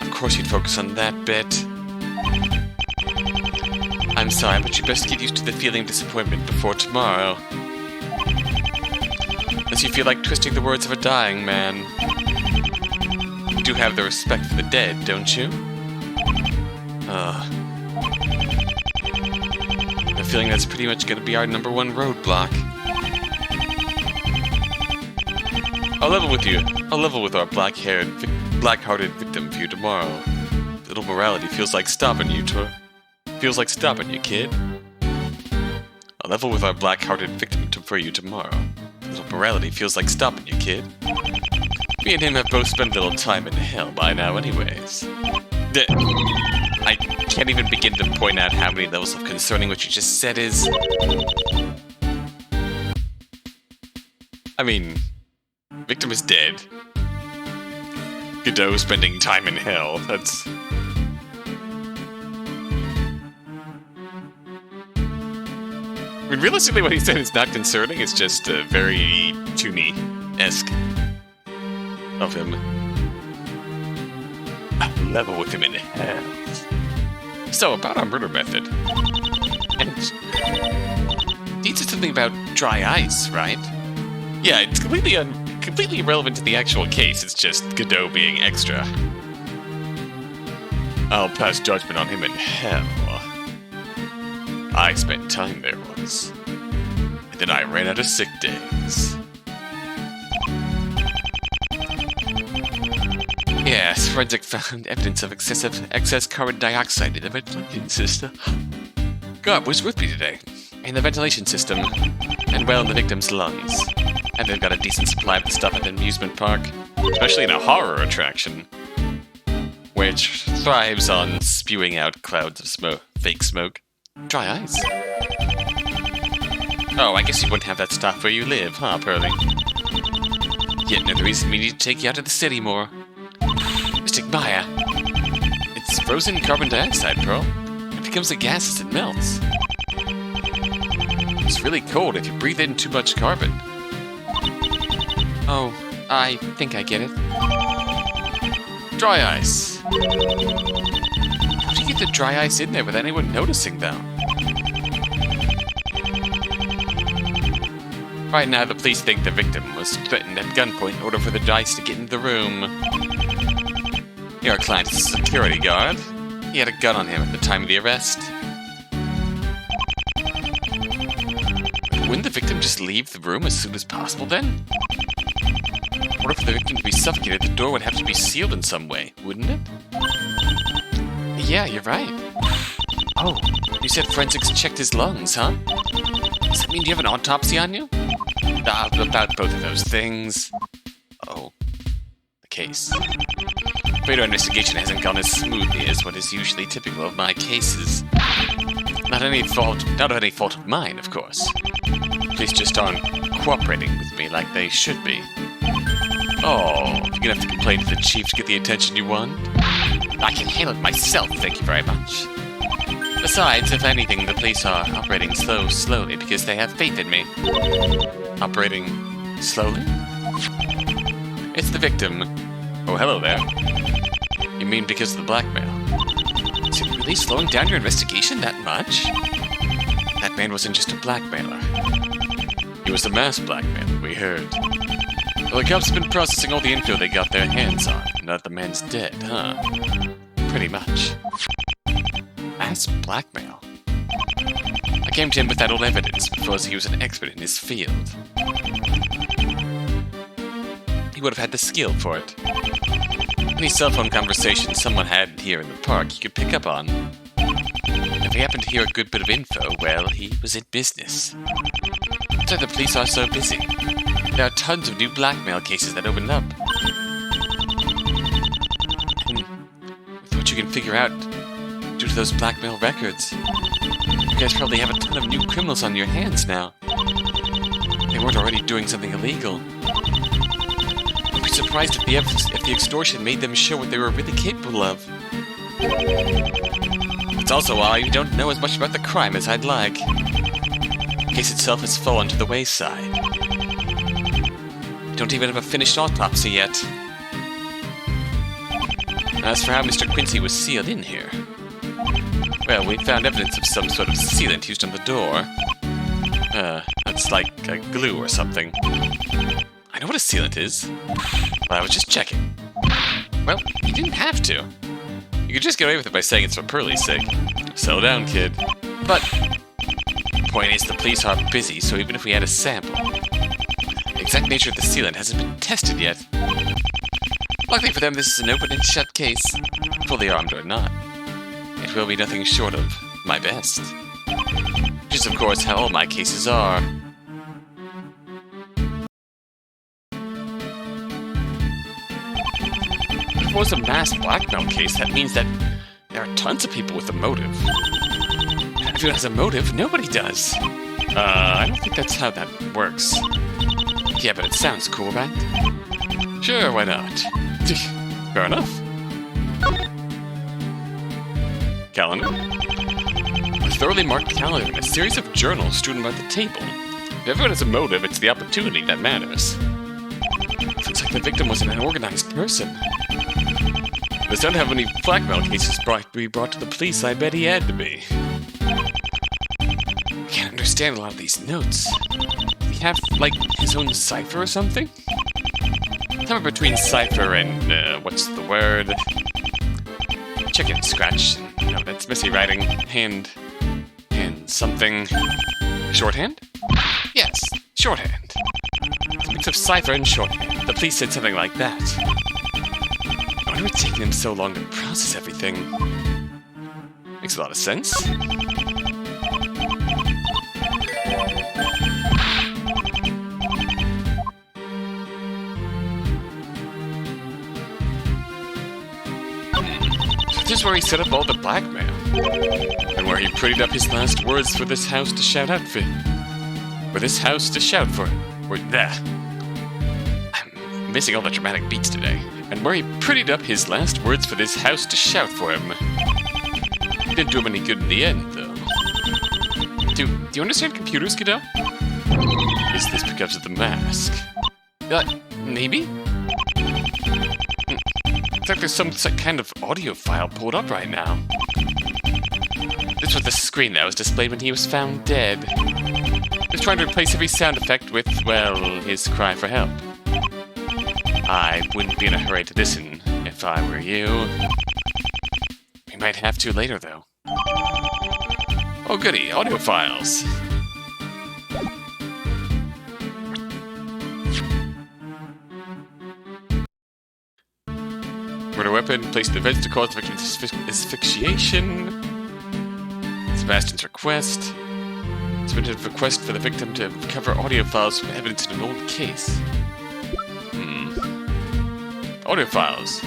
Of course you'd focus on that bit. I'm sorry, but you best get used to the feeling of disappointment before tomorrow. Unless you feel like twisting the words of a dying man. You do have the respect for the dead, don't you? I have a feeling that's pretty much gonna be our #1 roadblock. I'll level with you. I'll level with our black-hearted victim for you tomorrow. Little morality feels like stopping you, kid. I'll level with our black-hearted victim for you tomorrow. Little morality feels like stopping you, kid. Me and him have both spent a little time in hell by now anyways. I can't even begin to point out how many levels of concerning what you just said is. I mean, victim is dead. Godot spending time in hell, that's... I mean, realistically what he said is not concerning, it's just very Toony-esque of him. I'll level with him in hell. So, about our murder method. And he said something about dry ice, right? Yeah, it's completely irrelevant to the actual case, it's just Godot being extra. I'll pass judgment on him in hell. I spent time there once, and then I ran out of sick days. Yes, forensic found evidence of excess carbon dioxide in the ventilation system. God was with me today. In the ventilation system, and well in the victim's lungs. And they've got a decent supply of the stuff at the amusement park, especially in a horror attraction, which thrives on spewing out clouds of fake smoke. Dry ice. Oh, I guess you wouldn't have that stuff where you live, huh, Pearly? Yet another reason we need to take you out of the city more. Mystic Maya. It's frozen carbon dioxide, Pearl. It becomes a gas as it melts. It's really cold if you breathe in too much carbon. Oh, I think I get it. Dry ice. you get the dry ice in there without anyone noticing, though? Right now, the police think the victim was threatened at gunpoint in order for the dice to get into the room. Your client is a security guard. He had a gun on him at the time of the arrest. Wouldn't the victim just leave the room as soon as possible, then? In order for the victim to be suffocated, the door would have to be sealed in some way, wouldn't it? Yeah, you're right. Oh, you said forensics checked his lungs, huh? Does that mean you have an autopsy on you? About both of those things. Oh, the case. Radar investigation hasn't gone as smoothly as what is usually typical of my cases. Not any fault of mine, of course. Police just aren't cooperating with me like they should be. Oh, you're gonna have to complain to the chief to get the attention you want? I can handle it myself, thank you very much. Besides, if anything, the police are operating slowly because they have faith in me. Operating slowly? It's the victim. Oh, hello there. You mean because of the blackmail? Is it really slowing down your investigation that much? That man wasn't just a blackmailer. He was a mass blackmailer, we heard. Well, the cops have been processing all the info they got their hands on. Now that the man's dead, huh? Pretty much. Mass blackmail? I came to him with that old evidence because he was an expert in his field. He would have had the skill for it. Any cell phone conversation someone had here in the park he could pick up on. If he happened to hear a good bit of info, well, he was in business. So the police are so busy. There are tons of new blackmail cases that open up. And with what you can figure out due to those blackmail records, you guys probably have a ton of new criminals on your hands now. They weren't already doing something illegal. I'd be surprised if the extortion made them show what they were really capable of. It's also why you don't know as much about the crime as I'd like. The case itself has fallen to the wayside. Don't even have a finished autopsy yet. As for how Mr. Quincy was sealed in here, well, we found evidence of some sort of sealant used on the door. That's like a glue or something. I know what a sealant is. But I was just checking. Well, you didn't have to. You could just get away with it by saying it's for Pearlie's sake. Settle down, kid. But the point is, the police are busy, so even if we had a sample, the exact nature of the sealant hasn't been tested yet. Luckily for them, this is an open and shut case. Fully armed or not. It will be nothing short of my best. Which is, of course, how all my cases are. If it was a mass blackmail case, that means that there are tons of people with a motive. And if it has a motive, nobody does. I don't think that's how that works. Yeah, but it sounds cool, right? Sure, why not? Fair enough. Calendar. A thoroughly marked calendar and a series of journals strewn about the table. If everyone has a motive, it's the opportunity that matters. Looks like the victim was an organized person. If there's not have any blackmail cases be brought to the police, I bet he had to be. I can't understand a lot of these notes. Does he have, like, his own cipher or something? Somewhere between cipher and, what's the word? Chicken scratch. No, that's messy writing. Hand something. Shorthand? Yes, shorthand. It's a mix of cipher and shorthand. The police said something like that. I wonder what's taking them so long to process everything. Makes a lot of sense. This is where he set up all the blackmail. And where he prettied up his last words for this house to shout out for. For this house to shout for. I'm missing all the dramatic beats today. And where he prettied up his last words for this house to shout for him. Didn't do him any good in the end, though. Do you understand computers, kiddo? Is this because of the mask? Maybe? Looks like there's some kind of audio file pulled up right now. This was the screen that was displayed when he was found dead. He was trying to replace every sound effect with, well, his cry for help. I wouldn't be in a hurry to listen if I were you. We might have to later, though. Oh goody, audio files. Murder weapon, placed in the vents to cause the victim's asphyxiation. Sebastian's request. Submitted a request for the victim to recover audio files from evidence in an old case. Audio files.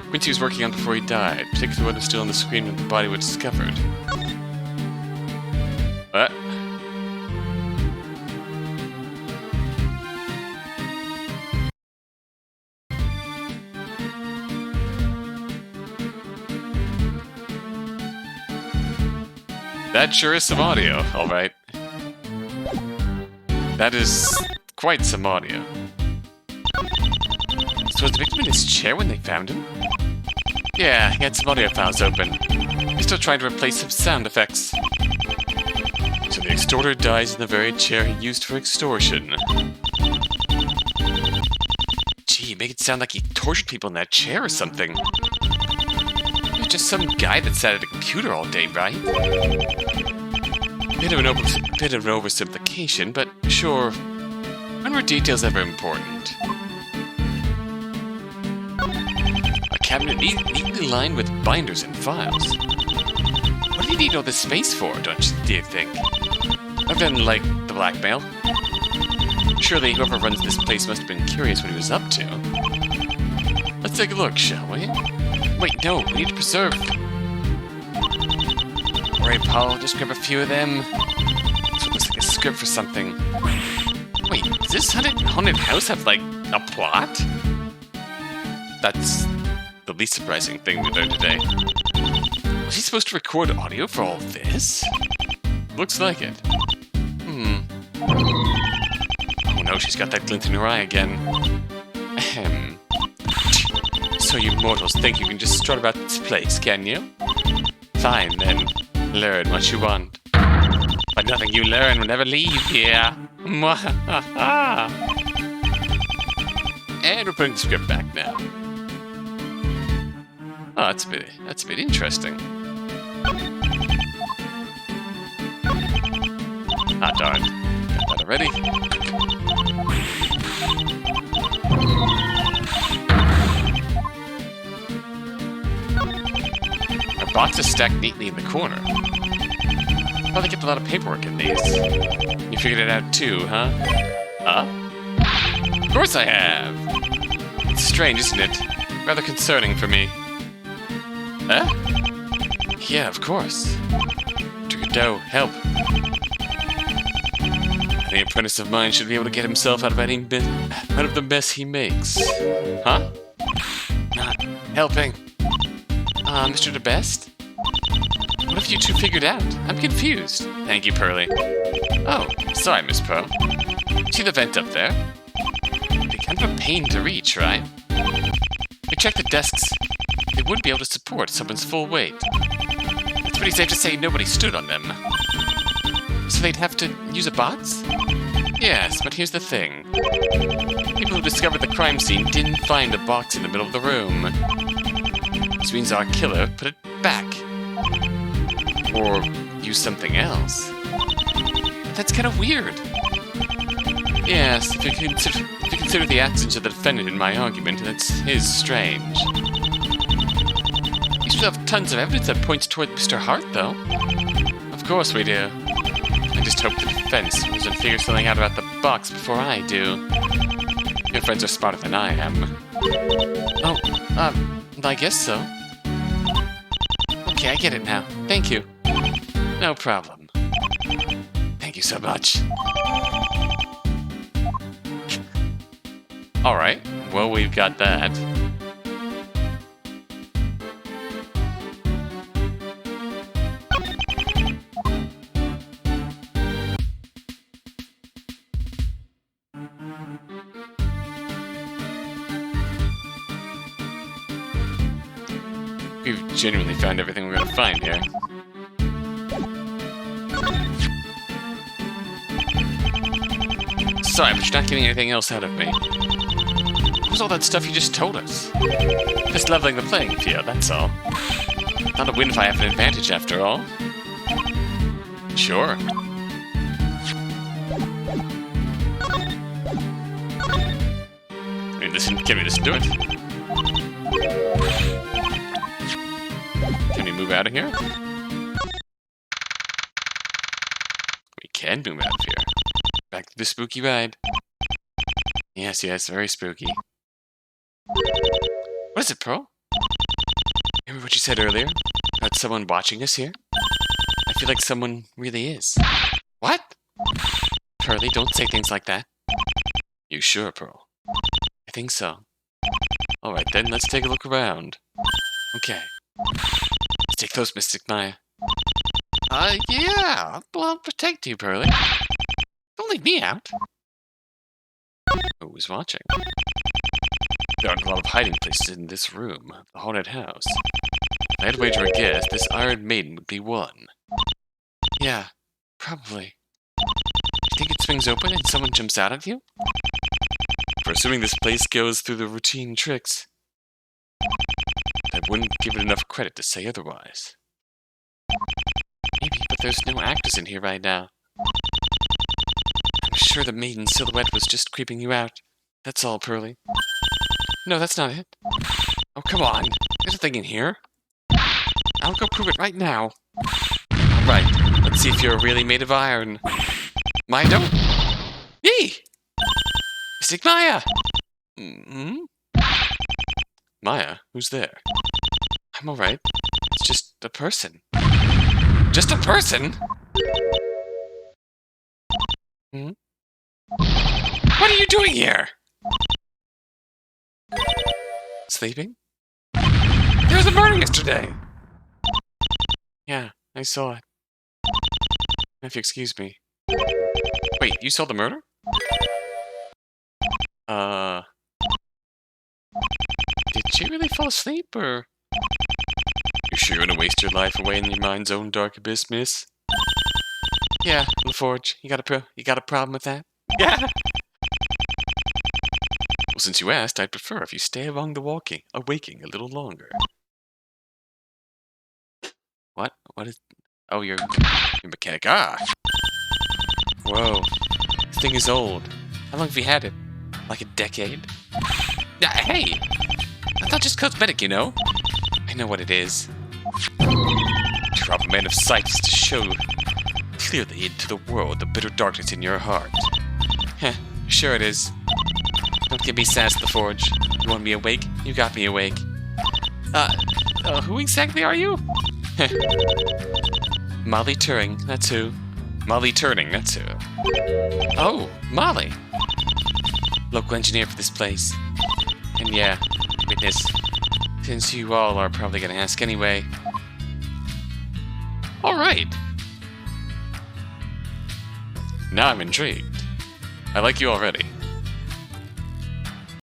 Whimsy was working on before he died, particularly when it was still on the screen when the body was discovered. What? That sure is some audio, alright. That is quite some audio. So was the victim in his chair when they found him? Yeah, he had some audio files open. He's still trying to replace some sound effects. So the extorter dies in the very chair he used for extortion. Gee, make it sound like he tortured people in that chair or something. He's just some guy that sat at a computer all day, right? Bit of an oversimplification, but sure. When were details ever important? A cabinet neatly lined with binders and files. What do you need all this space for, do you think? Other than, like, the blackmail? Surely whoever runs this place must have been curious what he was up to. Let's take a look, shall we? Wait, no, we need to preserve. Alright, Paul, just grab a few of them. This one looks like a script for something. Wait, does this haunted house have, like, a plot? That's the least surprising thing we learned today. Was he supposed to record audio for all this? Looks like it. Oh no, she's got that glint in her eye again. Ahem. So you mortals think you can just strut about this place, can you? Fine, then. Learn what you want. But nothing you learn will never leave here. And we're putting the script back now. Oh, that's a bit interesting. Ah, darn. Got that already. Our box is stacked neatly in the corner. Probably kept a lot of paperwork in these. You figured it out too, huh? Huh? Of course I have! It's strange, isn't it? Rather concerning for me. Huh? Yeah, of course. Trudeau, help. Any apprentice of mine should be able to get himself out of the mess he makes. Huh? Not helping. Mr. DeBest? What have you two figured out? I'm confused. Thank you, Pearly. Oh, sorry, Miss Pearl. See the vent up there? It'd be kind of a pain to reach, right? We checked the desks. They wouldn't be able to support someone's full weight. It's pretty safe to say nobody stood on them. So they'd have to use a box? Yes, but here's the thing. People who discovered the crime scene didn't find a box in the middle of the room. This means our killer put it back. Or use something else. That's kind of weird. Yes, if you consider the actions of the defendant in my argument, is strange. You still have tons of evidence that points toward Mr. Hart, though. Of course we do. I just hope the defense doesn't figure something out about the box before I do. Your friends are smarter than I am. Oh, I guess so. Okay, I get it now. Thank you. No problem. Thank you so much. Alright, well, we've got that. We've genuinely found everything we're gonna find here. Sorry, but you're not getting anything else out of me. What was all that stuff you just told us? Just leveling the playing field, that's all. Not a win if I have an advantage, after all. Sure. Can we listen to it? Can we move out of here? We can move out of here. Back to the spooky ride. Yes, yes, very spooky. What is it, Pearl? Remember what you said earlier? About someone watching us here? I feel like someone really is. What? Pearly, don't say things like that. You sure, Pearl? I think so. Alright then, let's take a look around. Okay. Let's take those, Mystic Maya. Yeah. Well, I'll protect you, Pearly. Don't leave me out. Who's watching? There aren't a lot of hiding places in this room, the haunted house. If I had to wager a guess, this Iron Maiden would be one. Yeah, probably. You think it swings open and someone jumps out at you? For assuming this place goes through the routine tricks, I wouldn't give it enough credit to say otherwise. Maybe, but there's no actors in here right now. I'm sure the maiden silhouette was just creeping you out. That's all, Pearly. No, that's not it. Oh, come on. There's a thing in here. I'll go prove it right now. Alright, let's see if you're really made of iron. Maya, don't... Yee! Mystic Maya! Mm-hmm? Maya, who's there? I'm alright. It's just a person. Just a person? Hmm? What are you doing here? Sleeping? There was a murder yesterday! Yeah, I saw it. If you excuse me. Wait, you saw the murder? Did she really fall asleep, or? You sure you're gonna waste your life away in your mind's own dark abyss, miss? Yeah, LaForge, you got a problem with that? Yeah! Well, since you asked, I'd prefer if you stay along the waking a little longer. What? What is... Oh, you're mechanic. Ah! Whoa. This thing is old. How long have you had it? Like a decade? Hey! That's not just cosmetic, you know? I know what it is. To rob a man of sight is to show clearly into the world the bitter darkness in your heart. Heh, sure it is. Don't give me sass, LaForge. You want me awake? You got me awake. Who exactly are you? Molly Turing, that's who. Molly Turning, that's who. Oh, Molly. Local engineer for this place. And yeah, witness. Since you all are probably gonna ask anyway. Alright. Now I'm intrigued. I like you already.